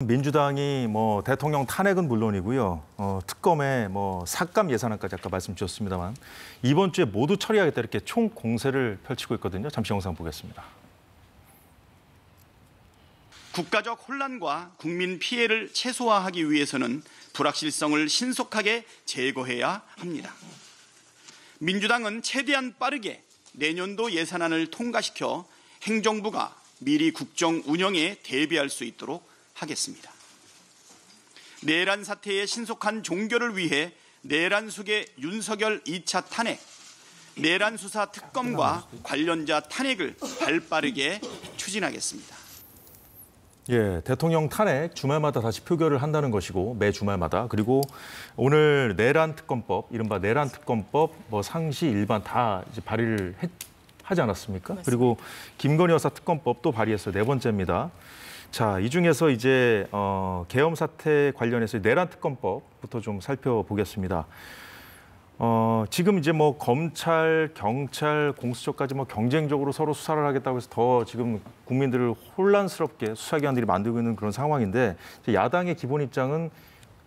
민주당이 대통령 탄핵은 물론이고요. 특검에 삭감 예산안까지 아까 말씀 주셨습니다만 이번 주에 모두 처리하겠다 이렇게 총 공세를 펼치고 있거든요. 잠시 영상 보겠습니다. 국가적 혼란과 국민 피해를 최소화하기 위해서는 불확실성을 신속하게 제거해야 합니다. 민주당은 최대한 빠르게 내년도 예산안을 통과시켜 행정부가 미리 국정 운영에 대비할 수 있도록 하겠습니다. 내란 사태의 신속한 종결을 위해 내란 속의 윤석열 2차 탄핵, 내란 수사 특검과 관련자 탄핵을 발빠르게 추진하겠습니다. 예, 대통령 탄핵 주말마다 다시 표결을 한다는 것이고 매 주말마다 그리고 오늘 내란 특검법, 이른바 내란 특검법 상시 일반 다 이제 발의를 하지 않았습니까? 맞습니다. 그리고 김건희 여사 특검법도 발의했어요. 네 번째입니다. 자, 이 중에서 이제 계엄 사태 관련해서 내란 특검법부터 좀 살펴보겠습니다. 지금 이제 검찰, 경찰, 공수처까지 경쟁적으로 서로 수사를 하겠다고 해서 더 지금 국민들을 혼란스럽게 수사기관들이 만들고 있는 그런 상황인데 야당의 기본 입장은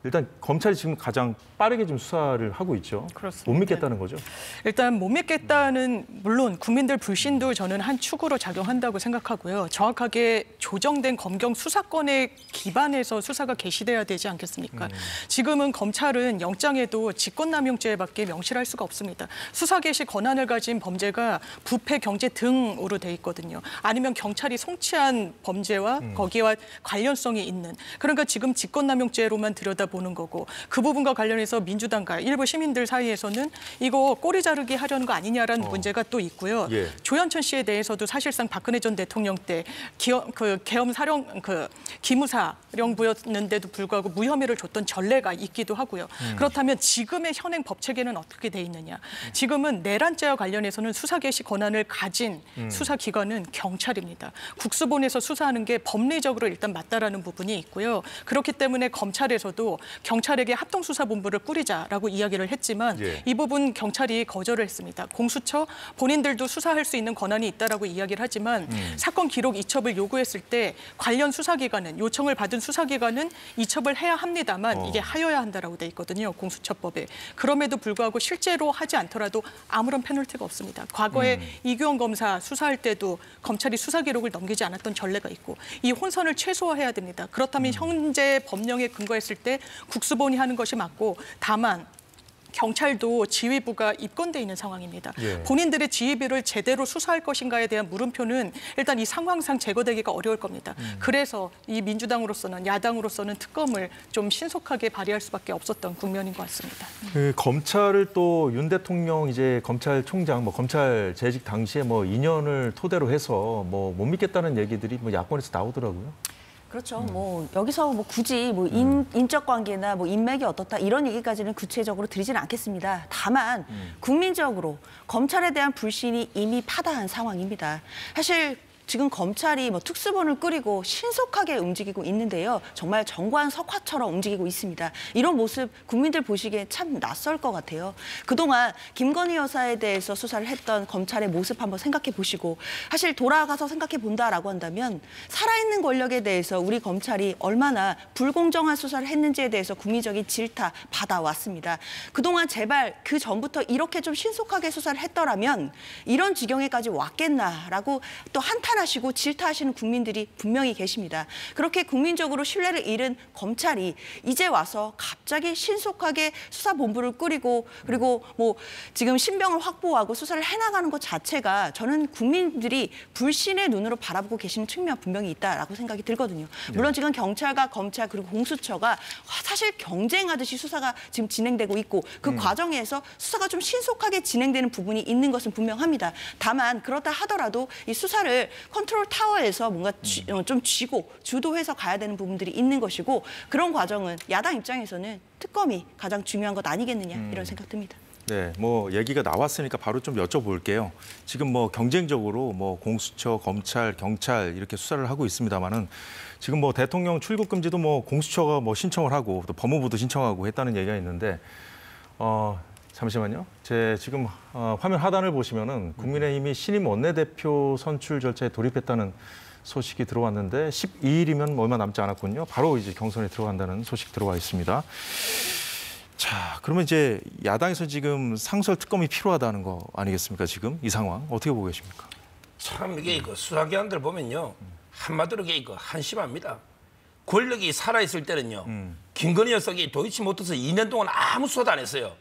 일단 검찰이 지금 가장 빠르게 좀 수사를 하고 있죠. 그렇습니다. 못 믿겠다는 거죠. 일단 못 믿겠다는 물론 국민들 불신도 저는 한 축으로 작용한다고 생각하고요. 정확하게 조정된 검경 수사권에 기반해서 수사가 개시돼야 되지 않겠습니까? 지금은 검찰은 영장에도 직권남용죄밖에 명시할 수가 없습니다. 수사 개시 권한을 가진 범죄가 부패, 경제 등으로 돼 있거든요. 아니면 경찰이 성취한 범죄와 거기와 관련성이 있는. 그러니까 지금 직권남용죄로만 들여다보는 거고 그 부분과 관련해서 민주당과 일부 시민들 사이에서는 이거 꼬리 자르기 하려는 거 아니냐라는 문제가 또 있고요. 예. 조현천 씨에 대해서도 사실상 박근혜 전 대통령 때 계엄 사령 기무사령부였는데도 불구하고 무혐의를 줬던 전례가 있기도 하고요. 그렇다면 지금의 현행 법 체계는 어떻게 돼 있느냐? 지금은 내란죄와 관련해서는 수사 개시 권한을 가진 수사기관은 경찰입니다. 국수본에서 수사하는 게 법리적으로 일단 맞다라는 부분이 있고요. 그렇기 때문에 검찰에서도 경찰에게 합동수사본부를 꾸리자라고 이야기를 했지만 예. 이 부분 경찰이 거절을 했습니다. 공수처 본인들도 수사할 수 있는 권한이 있다라고 이야기를 하지만 사건 기록 이첩을 요구했을 때 관련 수사기관은 요청을 받은 수사기관은 이첩을 해야 합니다만 이게 하여야 한다라고 돼 있거든요. 공수처법에. 그럼에도 불구하고 실제로 하지 않더라도 아무런 페널티가 없습니다. 과거에 이규영 검사 수사할 때도 검찰이 수사 기록을 넘기지 않았던 전례가 있고 이 혼선을 최소화해야 됩니다. 그렇다면 현재 법령에 근거했을 때 국수본이 하는 것이 맞고 다만 경찰도 지휘부가 입건돼 있는 상황입니다. 예. 본인들의 지휘부를 제대로 수사할 것인가에 대한 물음표는 일단 이 상황상 제거되기가 어려울 겁니다. 그래서 이 민주당으로서는 야당으로서는 특검을 좀 신속하게 발의할 수밖에 없었던 국면인 것 같습니다. 그 검찰을 또 윤 대통령 이제 검찰총장 검찰 재직 당시에 인연을 토대로 해서 못 믿겠다는 얘기들이 야권에서 나오더라고요. 그렇죠. 여기서 굳이 인적 관계나 인맥이 어떻다 이런 얘기까지는 구체적으로 드리지는 않겠습니다. 다만 국민적으로 검찰에 대한 불신이 이미 파다한 상황입니다. 사실 지금 검찰이 특수본을 꾸리고 신속하게 움직이고 있는데요. 정말 정관석화처럼 움직이고 있습니다. 이런 모습 국민들 보시기에 참 낯설 것 같아요. 그동안 김건희 여사에 대해서 수사를 했던 검찰의 모습 한번 생각해 보시고 사실 돌아가서 생각해 본다라고 한다면 살아있는 권력에 대해서 우리 검찰이 얼마나 불공정한 수사를 했는지에 대해서 국민적인 질타 받아왔습니다. 그동안 제발 그 전부터 이렇게 좀 신속하게 수사를 했더라면 이런 지경에까지 왔겠나라고 또 한탄하시고 질타하시는 국민들이 분명히 계십니다. 그렇게 국민적으로 신뢰를 잃은 검찰이 이제 와서 갑자기 신속하게 수사본부를 꾸리고 그리고 지금 신병을 확보하고 수사를 해나가는 것 자체가 저는 국민들이 불신의 눈으로 바라보고 계시는 측면 분명히 있다라고 생각이 들거든요. 물론 지금 경찰과 검찰 그리고 공수처가 사실 경쟁하듯이 수사가 지금 진행되고 있고 그 과정에서 수사가 좀 신속하게 진행되는 부분이 있는 것은 분명합니다. 다만 그렇다 하더라도 이 수사를 컨트롤 타워에서 뭔가 좀 쥐고 주도해서 가야 되는 부분들이 있는 것이고 그런 과정은 야당 입장에서는 특검이 가장 중요한 것 아니겠느냐 이런 생각 듭니다. 네, 얘기가 나왔으니까 바로 좀 여쭤볼게요. 지금 경쟁적으로 공수처, 검찰, 경찰 이렇게 수사를 하고 있습니다만은 지금 대통령 출국 금지도 공수처가 신청을 하고 또 법무부도 신청하고 했다는 얘기가 있는데 잠시만요. 제 지금 화면 하단을 보시면은 국민의힘이 신임 원내대표 선출 절차에 돌입했다는 소식이 들어왔는데 12일이면 얼마 남지 않았군요. 바로 이제 경선에 들어간다는 소식 들어와 있습니다. 자, 그러면 이제 야당에서 지금 상설 특검이 필요하다는 거 아니겠습니까? 지금 이 상황 어떻게 보고 계십니까? 참 이게 수사기관들 보면요. 한마디로 이게 한심합니다. 권력이 살아있을 때는요. 김건희 여사가 도이치모터스 2년 동안 아무 수사도 안 했어요.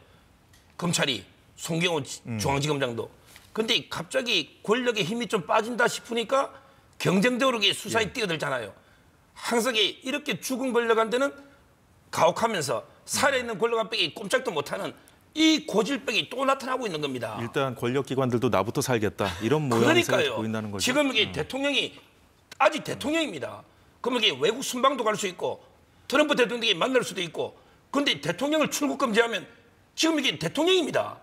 검찰이, 송경호 중앙지검장도. 근데 갑자기 권력의 힘이 좀 빠진다 싶으니까 경쟁적으로 수사에 뛰어들잖아요. 항상 이렇게 죽은 권력한테는 가혹하면서 살아있는 권력 앞에 꼼짝도 못하는 이 고질병이 또 나타나고 있는 겁니다. 일단 권력기관들도 나부터 살겠다 이런 모양새가 보인다는 거죠. 지금 이게 대통령이 아직 대통령입니다. 그러면 이게 외국 순방도 갈 수 있고 트럼프 대통령이 만날 수도 있고 그런데 대통령을 출국 금지하면 지금 이게 대통령입니다.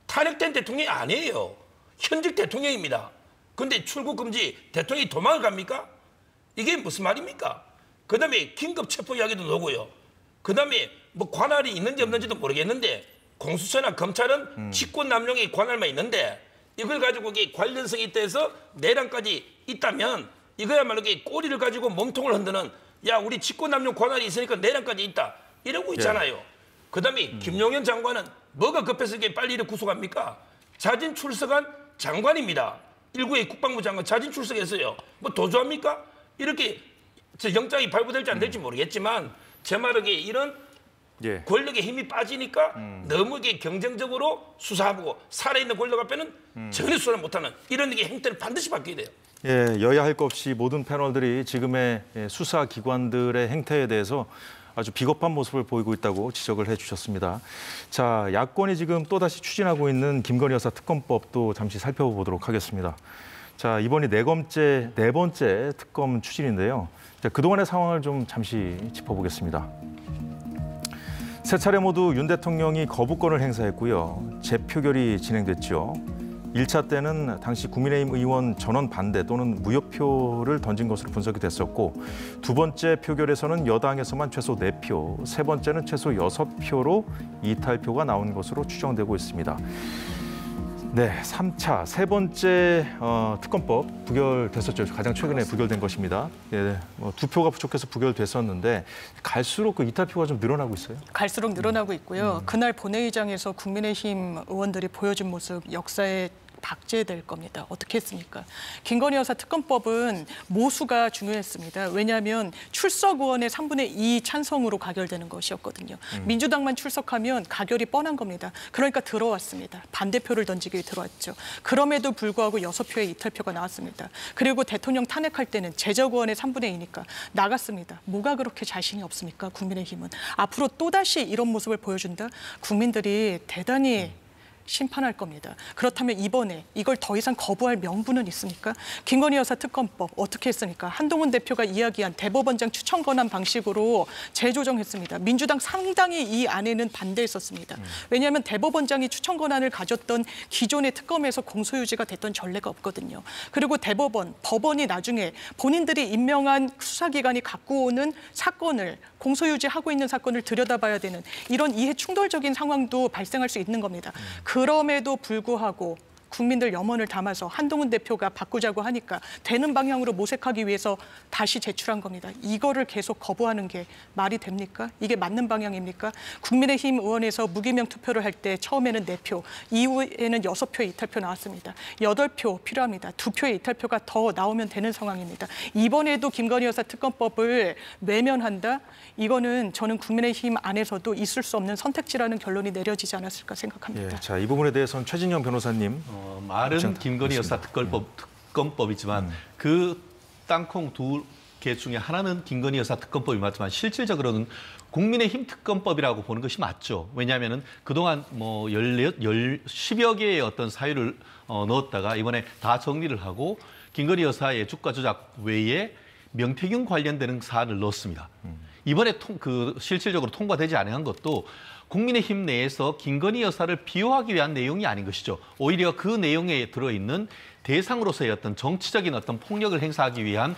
탄핵된 대통령이 아니에요. 현직 대통령입니다. 그런데 출국 금지 대통령이 도망을 갑니까? 이게 무슨 말입니까? 그다음에 긴급 체포 이야기도 나오고요. 그다음에 뭐 관할이 있는지 없는지도 모르겠는데 공수처나 검찰은 직권남용의 관할만 있는데 이걸 가지고 이게 관련성이 있다 해서 내란까지 있다면 이거야말로 꼬리를 가지고 몸통을 흔드는 야 우리 직권남용 관할이 있으니까 내란까지 있다 이러고 있잖아요. 그다음에 김용현 장관은 뭐가 급해서 이게 빨리 이렇게 구속합니까? 자진 출석한 장관입니다. 19의 국방부 장관 자진 출석했어요. 뭐 도주합니까? 이렇게 영장이 발부될지 안 될지 모르겠지만 제 말은 이런 권력의 힘이 빠지니까 너무 이게 경쟁적으로 수사하고 살아있는 권력 앞에는 전혀 수사를 못하는 이런 행태를 반드시 바뀌어야 돼요. 예, 여야 할 것 없이 모든 패널들이 지금의 수사기관들의 행태에 대해서 아주 비겁한 모습을 보이고 있다고 지적을 해주셨습니다. 자, 야권이 지금 또다시 추진하고 있는 김건희 여사 특검법도 잠시 살펴보도록 하겠습니다. 자, 이번이 네 번째 특검 추진인데요. 자, 그동안의 상황을 좀 잠시 짚어보겠습니다. 세 차례 모두 윤 대통령이 거부권을 행사했고요. 재표결이 진행됐죠. 1차 때는 당시 국민의힘 의원 전원 반대 또는 무효표를 던진 것으로 분석이 됐었고 두 번째 표결에서는 여당에서만 최소 4표, 세 번째는 최소 6표로 이탈표가 나온 것으로 추정되고 있습니다. 네, 3차, 세 번째 특검법 부결됐었죠. 가장 최근에 부결된 것입니다. 예, 2표가 부족해서 부결됐었는데 갈수록 그 이탈표가 좀 늘어나고 있어요. 갈수록 늘어나고 있고요. 그날 본회의장에서 국민의힘 의원들이 보여준 모습 역사에 박제될 겁니다. 어떻게 했습니까? 김건희 여사 특검법은 모수가 중요했습니다. 왜냐하면 출석 의원의 3분의 2 찬성으로 가결되는 것이었거든요. 민주당만 출석하면 가결이 뻔한 겁니다. 그러니까 들어왔습니다. 반대표를 던지기 들어왔죠. 그럼에도 불구하고 6표의 이탈표가 나왔습니다. 그리고 대통령 탄핵할 때는 제적 의원의 3분의 2니까 나갔습니다. 뭐가 그렇게 자신이 없습니까? 국민의힘은. 앞으로 또다시 이런 모습을 보여준다? 국민들이 대단히 심판할 겁니다. 그렇다면 이번에 이걸 더 이상 거부할 명분은 있습니까? 김건희 여사 특검법 어떻게 했습니까? 한동훈 대표가 이야기한 대법원장 추천 권한 방식으로 재조정했습니다. 민주당 상당히 이 안에는 반대했었습니다. 왜냐하면 대법원장이 추천 권한을 가졌던 기존의 특검에서 공소유지가 됐던 전례가 없거든요. 그리고 대법원, 법원이 나중에 본인들이 임명한 수사기관이 갖고 오는 사건을 공소유지하고 있는 사건을 들여다봐야 되는 이런 이해 충돌적인 상황도 발생할 수 있는 겁니다. 그럼에도 불구하고 국민들 염원을 담아서 한동훈 대표가 바꾸자고 하니까 되는 방향으로 모색하기 위해서 다시 제출한 겁니다. 이거를 계속 거부하는 게 말이 됩니까? 이게 맞는 방향입니까? 국민의힘 의원에서 무기명 투표를 할 때 처음에는 4표, 이후에는 6표의 이탈표 나왔습니다. 8표 필요합니다. 2표의 이탈표가 더 나오면 되는 상황입니다. 이번에도 김건희 여사 특검법을 외면한다? 이거는 저는 국민의힘 안에서도 있을 수 없는 선택지라는 결론이 내려지지 않았을까 생각합니다. 예, 자, 이 부분에 대해서는 최진영 변호사님. 말은 김건희 여사 특검법이지만 그 땅콩 2개 중에 하나는 김건희 여사 특검법이 맞지만 실질적으로는 국민의힘 특검법이라고 보는 것이 맞죠. 왜냐하면은 그동안 뭐 10여 개의 어떤 사유를 넣었다가 이번에 다 정리를 하고 김건희 여사의 주가 조작 외에 명태균 관련되는 사안을 넣었습니다. 이번에 실질적으로 통과되지 않은 것도 국민의힘 내에서 김건희 여사를 비호하기 위한 내용이 아닌 것이죠. 오히려 그 내용에 들어있는 대상으로서의 어떤 정치적인 어떤 폭력을 행사하기 위한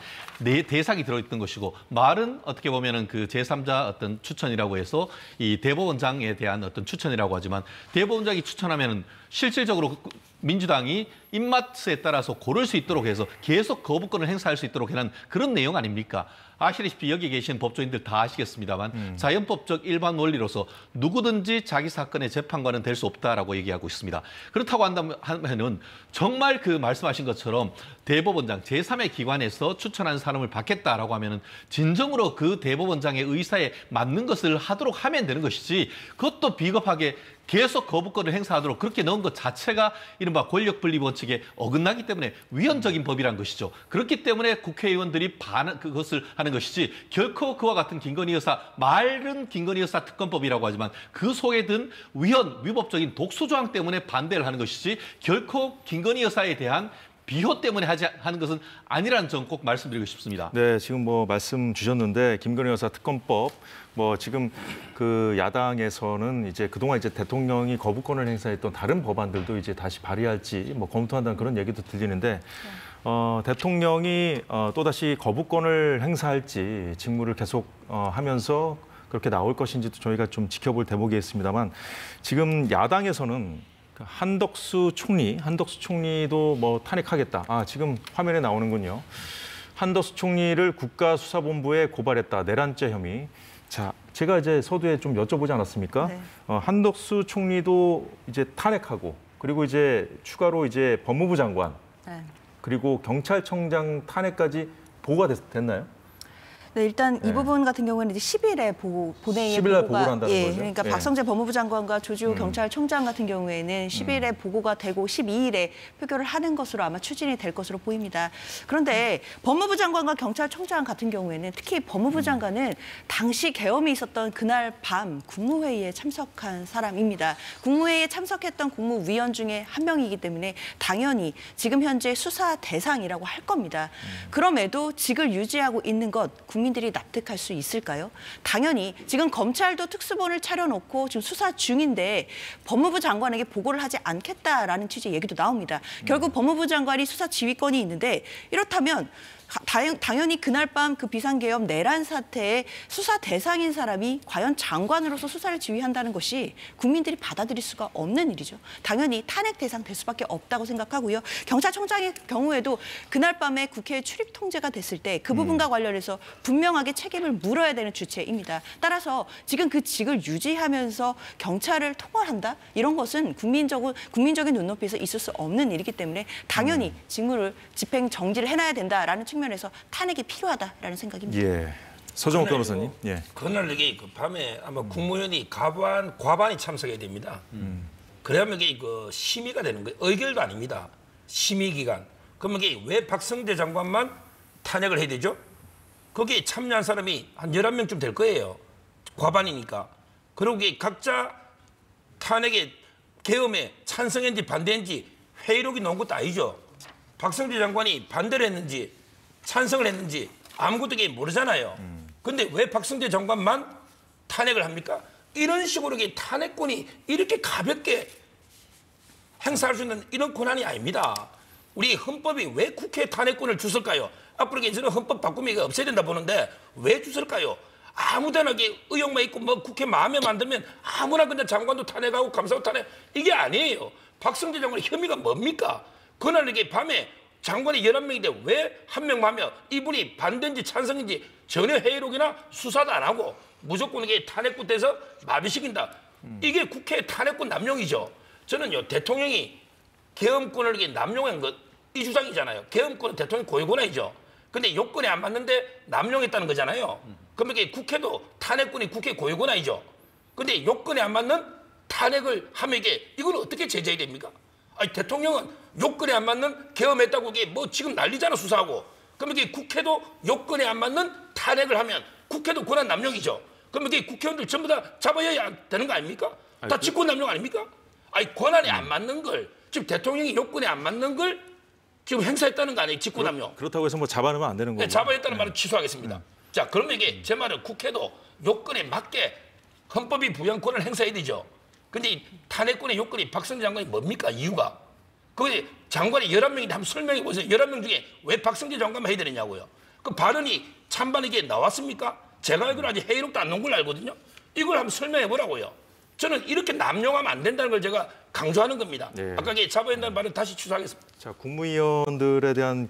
대상이 들어있던 것이고 말은 어떻게 보면은 그 제3자 어떤 추천이라고 해서 이 대법원장에 대한 어떤 추천이라고 하지만 대법원장이 추천하면은 실질적으로 민주당이 입맛에 따라서 고를 수 있도록 해서 계속 거부권을 행사할 수 있도록 하는 그런 내용 아닙니까? 아시다시피 여기 계신 법조인들 다 아시겠습니다만 자연법적 일반 원리로서 누구든지 자기 사건의 재판관은 될 수 없다라고 얘기하고 있습니다. 그렇다고 한다면은 정말 그 말씀하신 것처럼 대법원장 제3의 기관에서 추천한 사람을 받겠다라고 하면은 진정으로 그 대법원장의 의사에 맞는 것을 하도록 하면 되는 것이지 그것도 비겁하게 계속 거부권을 행사하도록 그렇게 넣은 것 자체가 이른바 권력분리 원칙에 어긋나기 때문에 위헌적인 법이란 것이죠. 그렇기 때문에 국회의원들이 그것을 하는 것이지 결코 그와 같은 김건희 여사 말은 김건희 여사 특검법이라고 하지만 그 속에 든 위법적인 독소조항 때문에 반대를 하는 것이지 결코 김건희 여사에 대한 비호 때문에 하는 것은 아니라는 점 꼭 말씀드리고 싶습니다. 네, 지금 뭐 말씀 주셨는데 김건희 여사 특검법 뭐 지금 그 야당에서는 이제 그동안 이제 대통령이 거부권을 행사했던 다른 법안들도 이제 다시 발의할지 뭐 검토한다는 그런 얘기도 들리는데 대통령이 또다시 거부권을 행사할지 직무를 계속 하면서 그렇게 나올 것인지도 저희가 좀 지켜볼 대목이 있습니다만 지금 야당에서는 한덕수 총리도 뭐 탄핵하겠다. 지금 화면에 나오는군요. 한덕수 총리를 국가수사본부에 고발했다. 내란죄 혐의. 자, 제가 이제 서두에 좀 여쭤보지 않았습니까? 네. 한덕수 총리도 이제 탄핵하고 그리고 이제 추가로 이제 법무부 장관 네. 그리고 경찰청장 탄핵까지 보고가 됐나요? 네, 일단 네. 이 부분 같은 경우는 이제 10일에 본회의에 10일 날 보고가 보고를 한다는 거죠? 그러니까 예. 박성재 법무부 장관과 조지호 경찰청장 같은 경우에는 10일에 보고가 되고 12일에 표결을 하는 것으로 아마 추진이 될 것으로 보입니다. 그런데 법무부 장관과 경찰청장 같은 경우에는 특히 법무부 장관은 당시 계엄이 있었던 그날 밤 국무회의에 참석한 사람입니다. 국무회의에 참석했던 국무위원 중에 한 명이기 때문에 당연히 지금 현재 수사 대상이라고 할 겁니다. 그럼에도 직을 유지하고 있는 것 국민들이 납득할 수 있을까요? 당연히 지금 검찰도 특수본을 차려놓고 지금 수사 중인데 법무부 장관에게 보고를 하지 않겠다라는 취지의 얘기도 나옵니다. 결국 법무부 장관이 수사 지휘권이 있는데 이렇다면 당연히 그날 밤 그 비상계엄 내란 사태의 수사 대상인 사람이 과연 장관으로서 수사를 지휘한다는 것이 국민들이 받아들일 수가 없는 일이죠. 당연히 탄핵 대상 될 수밖에 없다고 생각하고요. 경찰청장의 경우에도 그날 밤에 국회에 출입 통제가 됐을 때 그 부분과 관련해서 분명하게 책임을 물어야 되는 주체입니다. 따라서 지금 그 직을 유지하면서 경찰을 통할한다? 이런 것은 국민적인 눈높이에서 있을 수 없는 일이기 때문에 당연히 직무를 집행 정지를 해놔야 된다라는 측면에서 탄핵이 필요하다라는 생각입니다. 예. 서정욱 변호사님. 예. 그날 이게 그 밤에 아마 국무위원이 과반이 참석해야 됩니다. 그래야면 이게 그 심의가 되는 거예요. 의결도 아닙니다. 심의 기간. 그러면 이게 왜 박성재 장관만 탄핵을 해야 되죠? 거기에 참여한 사람이 한 11명쯤 될 거예요. 과반이니까. 그리고 이게 각자 탄핵에 계엄에 찬성했는지 반대했는지 회의록이 나온 것도 아니죠. 박성재 장관이 반대를 했는지 찬성을 했는지 아무것도 모르잖아요. 근데 왜 박성재 장관만 탄핵을 합니까? 이런 식으로 탄핵권이 이렇게 가볍게 행사할 수 있는 이런 권한이 아닙니다. 우리 헌법이 왜 국회에 탄핵권을 줬을까요? 앞으로 저는 헌법 바꾸면 이거 없애야 된다 보는데 왜 줬을까요? 아무데나 의혹만 있고 뭐 국회 마음에 만들면 아무나 그냥 장관도 탄핵하고 감사도 탄핵 이게 아니에요. 박성재 장관의 혐의가 뭡니까? 그날 이게 밤에 장관이 11명인데 왜 한 명 하면 이분이 반대인지 찬성인지 전혀 회의록이나 수사도 안 하고 무조건 이게 탄핵권 돼서 마비시킨다. 이게 국회 탄핵권 남용이죠. 저는요 대통령이 계엄권을 이게 남용한 것 이 주장이잖아요. 계엄권은 대통령 고유 권한이죠. 근데 요건에 안 맞는데 남용했다는 거잖아요. 그러면 이게 국회도 탄핵권이 국회 고유 권한이죠. 근데 요건에 안 맞는 탄핵을 하면 이건 어떻게 제재해야 됩니까? 아니 대통령은 요건에 안 맞는 계엄했다고 이게 뭐 지금 난리잖아 수사하고. 그러면 이게 국회도 요건에 안 맞는 탄핵을 하면 국회도 권한 남용이죠. 그러면 이게 국회의원들 전부 다 잡아야 되는 거 아닙니까? 다 직권 남용 아닙니까? 아니 권한에 안 맞는 걸 지금 대통령이 요건에 안 맞는 걸 지금 행사했다는 거 아니에요? 직권 남용. 그렇다고 해서 뭐 잡아내면 안 되는 거고. 네, 잡아냈다는 말은 취소하겠습니다. 자, 그러면 이게 제 말은 국회도 요건에 맞게 헌법이 부여한 권한을 행사해야 되죠. 근데 이 탄핵권의 요건이 박성재 장관이 뭡니까? 이유가. 거기 장관이 11명인데 한번 설명해 보세요. 11명 중에 왜 박성재 장관만 해야 되느냐고요. 그 발언이 찬반 이게 나왔습니까? 제가 알기로 아직 회의록도 안 나온 걸로 알거든요. 이걸 한번 설명해 보라고요. 저는 이렇게 남용하면 안 된다는 걸 제가 강조하는 겁니다. 네. 아까 잡아야 된다는 말은 다시 취소하겠습니다. 자, 국무위원들에 대한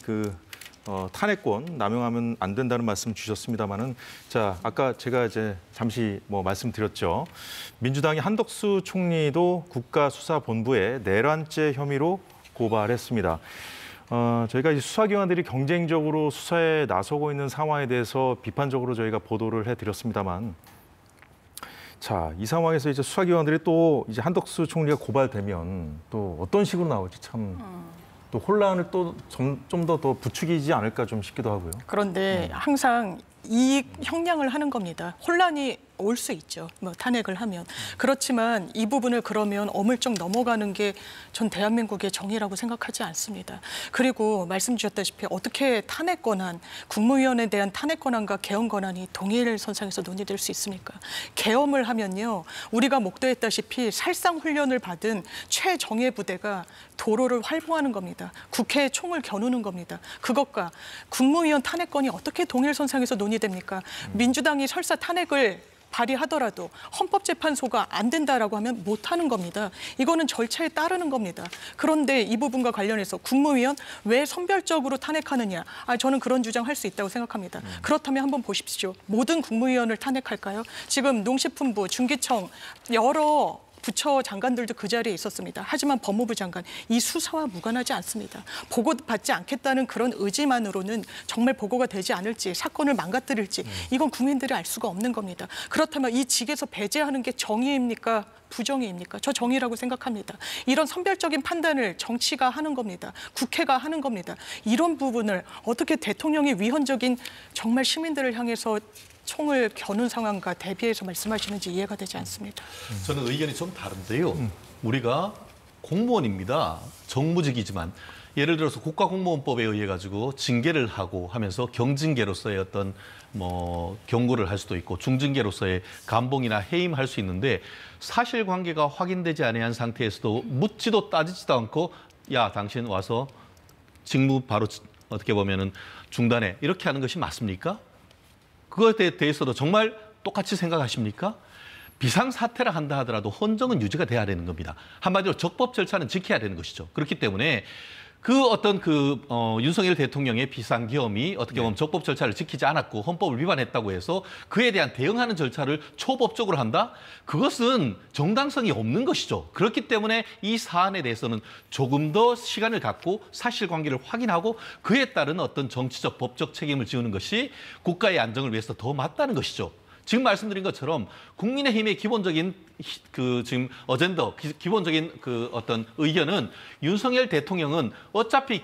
탄핵권 남용하면 안 된다는 말씀 주셨습니다만은, 자, 아까 제가 이제 잠시 말씀드렸죠. 민주당이 한덕수 총리도 국가수사본부에 내란죄 혐의로 고발했습니다. 저희가 수사기관들이 경쟁적으로 수사에 나서고 있는 상황에 대해서 비판적으로 저희가 보도를 해드렸습니다만, 자, 이 상황에서 이제 수사기관들이 또 이제 한덕수 총리가 고발되면 또 어떤 식으로 나올지 참 또 혼란을 또 좀 더 부추기지 않을까 좀 싶기도 하고요. 그런데 항상 이 형량을 하는 겁니다. 혼란이 올 수 있죠. 탄핵을 하면. 그렇지만 이 부분을 그러면 어물쩍 넘어가는 게 전 대한민국의 정의라고 생각하지 않습니다. 그리고 말씀 주셨다시피 어떻게 탄핵 권한, 국무위원에 대한 탄핵 권한과 개헌 권한이 동일 선상에서 논의될 수 있습니까? 개헌을 하면요. 우리가 목도했다시피 살상 훈련을 받은 최정예 부대가 도로를 활보하는 겁니다. 국회에 총을 겨누는 겁니다. 그것과 국무위원 탄핵권이 어떻게 동일 선상에서 논의됩니까? 민주당이 설사 탄핵을 발의하더라도 헌법재판소가 안 된다라고 하면 못하는 겁니다. 이거는 절차에 따르는 겁니다. 그런데 이 부분과 관련해서 국무위원 왜 선별적으로 탄핵하느냐? 저는 그런 주장할 수 있다고 생각합니다. 그렇다면 한번 보십시오. 모든 국무위원을 탄핵할까요? 지금 농식품부, 중기청 여러 부처 장관들도 그 자리에 있었습니다. 하지만 법무부 장관, 이 수사와 무관하지 않습니다. 보고받지 않겠다는 그런 의지만으로는 정말 보고가 되지 않을지, 사건을 망가뜨릴지 이건 국민들이 알 수가 없는 겁니다. 그렇다면 이 직에서 배제하는 게 정의입니까? 부정의입니까? 저 정의라고 생각합니다. 이런 선별적인 판단을 정치가 하는 겁니다. 국회가 하는 겁니다. 이런 부분을 어떻게 대통령이 위헌적인 정말 시민들을 향해서 총을 겨눈 상황과 대비해서 말씀하시는지 이해가 되지 않습니다. 저는 의견이 좀 다른데요. 우리가 공무원입니다. 정무직이지만 예를 들어서 국가공무원법에 의해 가지고 징계를 하고 하면서 경징계로서의 어떤 경고를 할 수도 있고 중징계로서의 감봉이나 해임할 수 있는데 사실관계가 확인되지 아니한 상태에서도 묻지도 따지지도 않고 야 당신 와서 직무 바로 어떻게 보면은 중단해 이렇게 하는 것이 맞습니까? 그것에 대해서도 정말 똑같이 생각하십니까? 비상사태라 한다 하더라도 헌정은 유지가 돼야 되는 겁니다. 한마디로 적법 절차는 지켜야 되는 것이죠. 그렇기 때문에 윤석열 대통령의 비상계엄이 어떻게 보면 적법 절차를 지키지 않았고 헌법을 위반했다고 해서 그에 대한 대응하는 절차를 초법적으로 한다? 그것은 정당성이 없는 것이죠. 그렇기 때문에 이 사안에 대해서는 조금 더 시간을 갖고 사실관계를 확인하고 그에 따른 어떤 정치적, 법적 책임을 지우는 것이 국가의 안정을 위해서 더 맞다는 것이죠. 지금 말씀드린 것처럼 국민의힘의 기본적인 지금 어젠더, 기본적인 어떤 의견은 윤석열 대통령은 어차피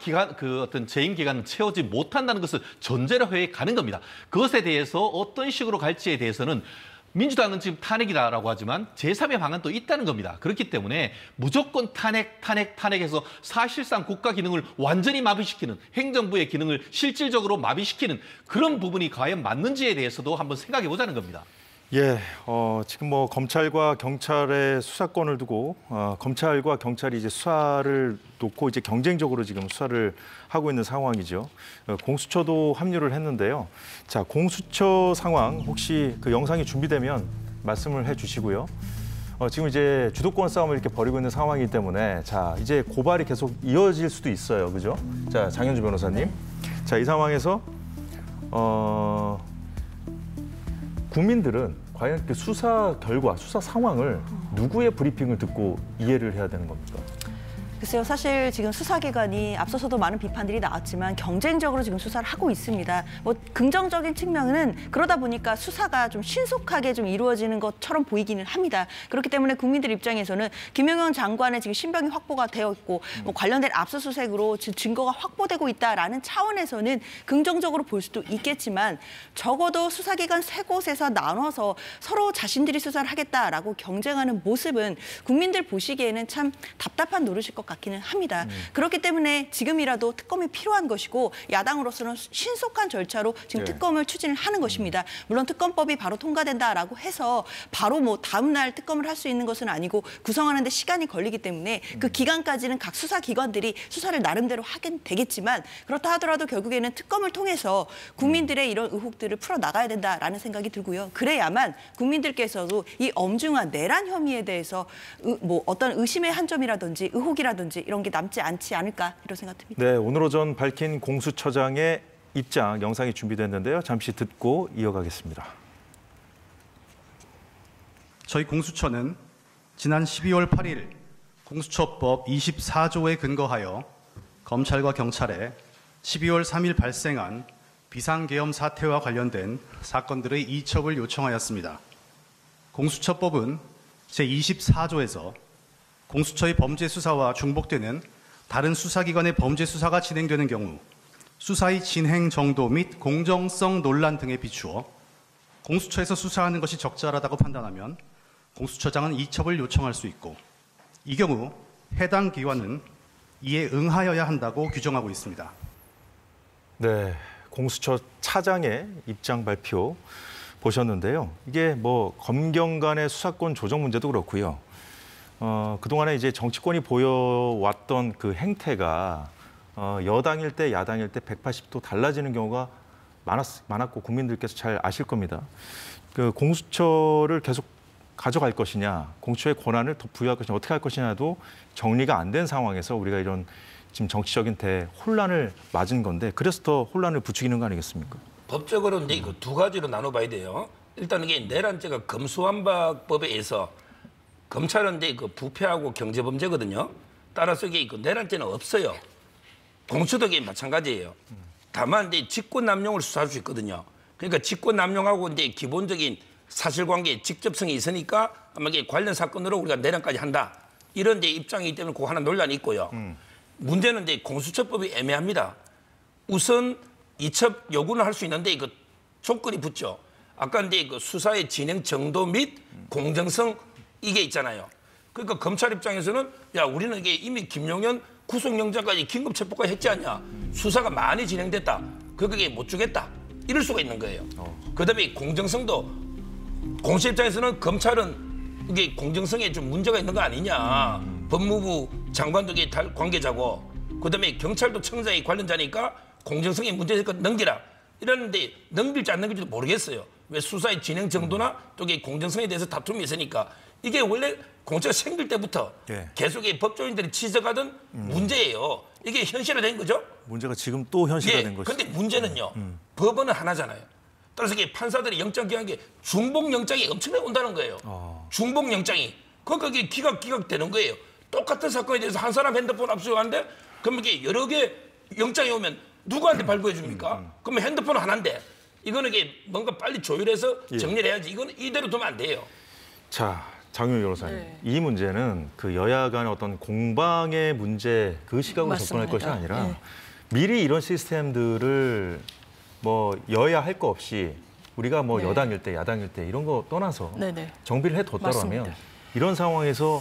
어떤 재임 기간은 채우지 못한다는 것을 전제로 해 가는 겁니다. 그것에 대해서 어떤 식으로 갈지에 대해서는 민주당은 지금 탄핵이다라고 하지만 제3의 방안도 있다는 겁니다. 그렇기 때문에 무조건 탄핵해서 사실상 국가 기능을 완전히 마비시키는, 행정부의 기능을 실질적으로 마비시키는 그런 부분이 과연 맞는지에 대해서도 한번 생각해 보자는 겁니다. 예, 지금 검찰과 경찰의 수사권을 두고 검찰과 경찰이 이제 수사를 놓고 이제 경쟁적으로 지금 수사를 하고 있는 상황이죠. 공수처도 합류를 했는데요. 자, 공수처 상황 혹시 그 영상이 준비되면 말씀을 해주시고요. 지금 이제 주도권 싸움을 이렇게 벌이고 있는 상황이기 때문에 자, 이제 고발이 계속 이어질 수도 있어요, 그죠? 자, 장현주 변호사님, 자, 이 상황에서 국민들은 과연 그 수사 결과, 수사 상황을 누구의 브리핑을 듣고 이해를 해야 되는 겁니까? 글쎄요, 사실 지금 수사기관이 앞서서도 많은 비판들이 나왔지만 경쟁적으로 지금 수사를 하고 있습니다. 긍정적인 측면은 그러다 보니까 수사가 좀 신속하게 좀 이루어지는 것처럼 보이기는 합니다. 그렇기 때문에 국민들 입장에서는 김용현 장관의 지금 신병이 확보가 되어 있고 관련된 압수수색으로 증거가 확보되고 있다라는 차원에서는 긍정적으로 볼 수도 있겠지만 적어도 수사기관 세 곳에서 나눠서 서로 자신들이 수사를 하겠다라고 경쟁하는 모습은 국민들 보시기에는 참 답답한 노릇일 것 같기는 합니다. 그렇기 때문에 지금이라도 특검이 필요한 것이고 야당으로서는 신속한 절차로 지금 특검을 추진을 하는 것입니다. 물론 특검법이 바로 통과된다라고 해서 바로 뭐 다음 날 특검을 할 수 있는 것은 아니고 구성하는 데 시간이 걸리기 때문에 그 기간까지는 각 수사기관들이 수사를 나름대로 하긴 되겠지만 그렇다 하더라도 결국에는 특검을 통해서 국민들의 이런 의혹들을 풀어나가야 된다라는 생각이 들고요. 그래야만 국민들께서도 이 엄중한 내란 혐의에 대해서 뭐 어떤 의심의 한 점이라든지 의혹이라든지 이런 게 남지 않지 않을까 이런 생각 듭니다. 네, 오늘 오전 밝힌 공수처장의 입장 영상이 준비됐는데요. 잠시 듣고 이어가겠습니다. 저희 공수처는 지난 12월 8일 공수처법 24조에 근거하여 검찰과 경찰에 12월 3일 발생한 비상계엄 사태와 관련된 사건들의 이첩을 요청하였습니다. 공수처법은 제24조에서 공수처의 범죄 수사와 중복되는 다른 수사기관의 범죄 수사가 진행되는 경우 수사의 진행 정도 및 공정성 논란 등에 비추어 공수처에서 수사하는 것이 적절하다고 판단하면 공수처장은 이첩을 요청할 수 있고 이 경우 해당 기관은 이에 응하여야 한다고 규정하고 있습니다. 네, 공수처 차장의 입장 발표 보셨는데요. 이게 뭐 검경 간의 수사권 조정 문제도 그렇고요. 그동안에 이제 정치권이 보여왔던 그 행태가 여당일 때 야당일 때 180도 달라지는 경우가 많았고 국민들께서 잘 아실 겁니다. 그 공수처를 계속 가져갈 것이냐, 공수처의 권한을 더 부여할 것이냐, 어떻게 할 것이냐도 정리가 안 된 상황에서 우리가 이런 지금 정치적인 대혼란을 맞은 건데 그래서 더 혼란을 부추기는 거 아니겠습니까? 법적으로 이제 그 두 가지로 나눠봐야 돼요. 일단 이게 내란죄가 검수완박법에 의해서 검찰은 이제 그 부패하고 경제범죄거든요. 따라서 이게 그 내란죄는 없어요. 공수처도 이게 마찬가지예요. 다만 이제 직권남용을 수사할 수 있거든요. 그러니까 직권남용하고 이제 기본적인 사실관계에 직접성이 있으니까 아마 이게 관련 사건으로 우리가 내란까지 한다. 이런 이제 입장이기 때문에 그거 하나 논란이 있고요. 문제는 이제 공수처법이 애매합니다. 우선 이첩 요구는 할 수 있는데 그 조건이 붙죠. 아까 이제 그 수사의 진행 정도 및 공정성 이게 있잖아요. 그러니까 검찰 입장에서는 야 우리는 이게 이미 김용현 구속영장까지 긴급체포까지 했지 않냐. 수사가 많이 진행됐다. 그게 못 주겠다. 이럴 수가 있는 거예요. 그다음에 공정성도 공수처 입장에서는 검찰은 이게 공정성에 좀 문제가 있는 거 아니냐. 법무부 장관도 이게 관계자고 그다음에 경찰도 청장이 관련자니까 공정성에 문제가 있으니까 넘기라. 이러는데 넘길지 안 넘길지도 모르겠어요. 왜 수사의 진행 정도나 또 이게 공정성에 대해서 다툼이 있으니까 이게 원래 공수처가 생길 때부터 계속 법조인들이 지적하던 문제예요. 이게 현실화된 거죠. 문제가 지금 또 현실화된 것이죠. 그런데 문제는요. 법원은 하나잖아요. 따라서 이게 판사들이 영장 기각한 게 중복 영장이 엄청나게 온다는 거예요. 중복 영장이. 그러니까 이게 기각되는 거예요. 똑같은 사건에 대해서 한 사람 핸드폰 압수하는데 그러면 이게 여러 개 영장이 오면 누구한테 발부해 줍니까? 그러면 핸드폰 하나인데 이거는 이게 뭔가 빨리 조율해서 정리를 해야지. 이건 이대로 두면 안 돼요. 자, 장윤 변호사님. 이 문제는 그 여야 간의 어떤 공방의 문제 그 시각으로 맞습니다. 접근할 것이 아니라 미리 이런 시스템들을 뭐 여야 할 거 없이 우리가 뭐 여당일 때 야당일 때 이런 거 떠나서 정비를 해뒀더라면 이런 상황에서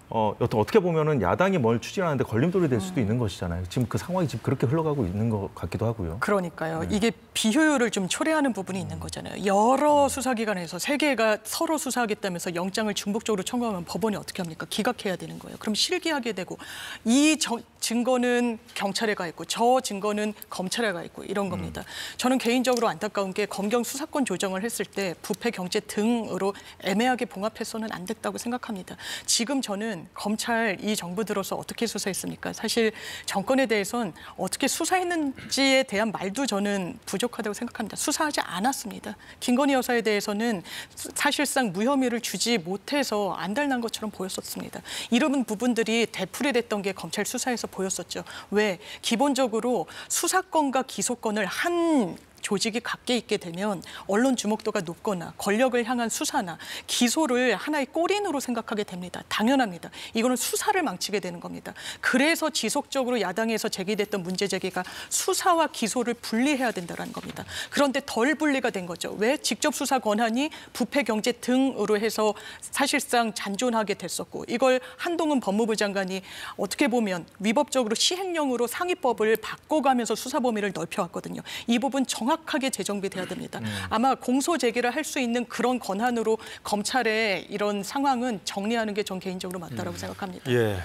어떻게 보면은 야당이 뭘 추진하는데 걸림돌이 될 수도 있는 것이잖아요. 지금 그 상황이 지금 그렇게 흘러가고 있는 것 같기도 하고요. 그러니까요. 이게 비효율을 좀 초래하는 부분이 있는 거잖아요. 여러 수사기관에서 세 개가 서로 수사하겠다면서 영장을 중복적으로 청구하면 법원이 어떻게 합니까? 기각해야 되는 거예요. 그럼 실기하게 되고 이 증거는 경찰에 가 있고 저 증거는 검찰에 가 있고 이런 겁니다. 저는 개인적으로 안타까운 게 검경 수사권 조정을 했을 때 부패, 경제 등으로 애매하게 봉합해서는 안 됐다고 생각합니다. 지금 저는 검찰 이 정부 들어서 어떻게 수사했습니까? 사실 정권에 대해서는 어떻게 수사했는지에 대한 말도 저는 부족하다고 생각합니다. 수사하지 않았습니다. 김건희 여사에 대해서는 사실상 무혐의를 주지 못해서 안달난 것처럼 보였었습니다. 이런 부분들이 되풀이됐던 게 검찰 수사에서 보였었죠. 왜? 기본적으로 수사권과 기소권을 한 조직이 갖게 있게 되면 언론 주목도가 높거나 권력을 향한 수사나 기소를 하나의 꼬린으로 생각하게 됩니다. 당연합니다. 이거는 수사를 망치게 되는 겁니다. 그래서 지속적으로 야당에서 제기됐던 문제 제기가 수사와 기소를 분리해야 된다는 겁니다. 그런데 덜 분리가 된 거죠. 왜? 직접 수사 권한이 부패 경제 등으로 해서 사실상 잔존하게 됐었고 이걸 한동훈 법무부 장관이 어떻게 보면 위법적으로 시행령으로 상위법을 바꿔가면서 수사 범위를 넓혀왔거든요. 이 부분 정확하게 재정비돼야 됩니다. 아마 공소 제기를 할 수 있는 그런 권한으로 검찰의 이런 상황은 정리하는 게 전 개인적으로 맞다라고 생각합니다. 예,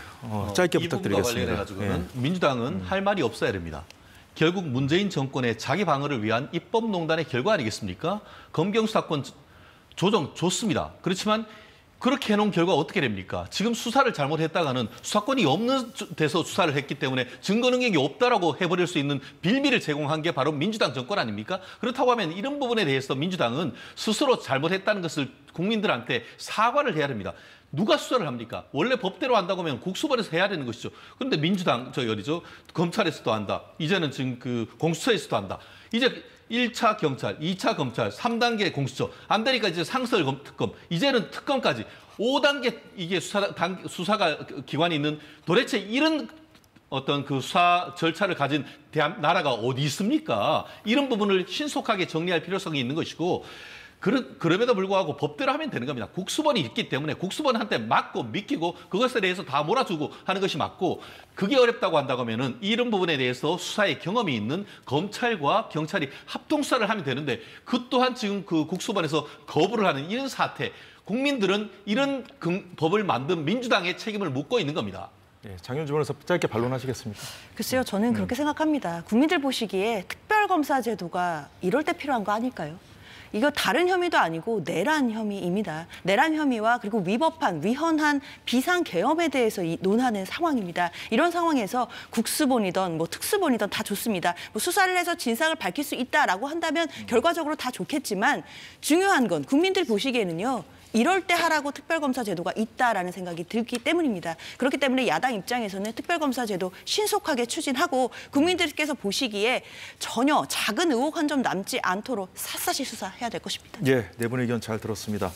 짧게 이 부분과 부탁드리겠습니다. 관련해가지고는 민주당은 할 말이 없어야 됩니다. 결국 문재인 정권의 자기 방어를 위한 입법농단의 결과 아니겠습니까? 검경 수사권 조정 좋습니다. 그렇지만 그렇게 해놓은 결과 어떻게 됩니까? 지금 수사를 잘못했다가는 수사권이 없는 데서 수사를 했기 때문에 증거 능력이 없다라고 해버릴 수 있는 빌미를 제공한 게 바로 민주당 정권 아닙니까? 그렇다고 하면 이런 부분에 대해서 민주당은 스스로 잘못했다는 것을 국민들한테 사과를 해야 됩니다. 누가 수사를 합니까? 원래 법대로 한다고 하면 국수본에서 해야 되는 것이죠. 그런데 민주당, 검찰에서도 한다. 이제는 지금 그 공수처에서도 한다. 이제 1차 경찰, 2차 검찰, 3단계 공수처. 안 되니까 이제 상설 특검. 이제는 특검까지. 5단계 이게 수사가 기관이 있는 도대체 이런 어떤 그 수사 절차를 가진 나라가 어디 있습니까? 이런 부분을 신속하게 정리할 필요성이 있는 것이고 그럼에도 불구하고 법대로 하면 되는 겁니다. 국수본이 있기 때문에 국수본한테 맡고 믿기고 그것에 대해서 다 몰아주고 하는 것이 맞고 그게 어렵다고 한다고 하면은 이런 부분에 대해서 수사의 경험이 있는 검찰과 경찰이 합동수사를 하면 되는데 그 또한 지금 그 국수본에서 거부를 하는 이런 사태 국민들은 이런 법을 만든 민주당의 책임을 묻고 있는 겁니다. 예, 장윤주 변호사 짧게 반론하시겠습니까? 글쎄요, 저는 그렇게 생각합니다. 국민들 보시기에 특별검사 제도가 이럴 때 필요한 거 아닐까요? 이거 다른 혐의도 아니고 내란 혐의입니다. 내란 혐의와 그리고 위법한, 위헌한 비상계엄에 대해서 논하는 상황입니다. 이런 상황에서 국수본이든 뭐 특수본이든 다 좋습니다. 뭐 수사를 해서 진상을 밝힐 수 있다라고 한다면 결과적으로 다 좋겠지만 중요한 건 국민들 보시기에는요. 이럴 때 하라고 특별검사 제도가 있다라는 생각이 들기 때문입니다. 그렇기 때문에 야당 입장에서는 특별검사 제도 신속하게 추진하고 국민들께서 보시기에 전혀 작은 의혹 한 점 남지 않도록 샅샅이 수사해야 될 것입니다. 예, 네 분의 의견 잘 들었습니다.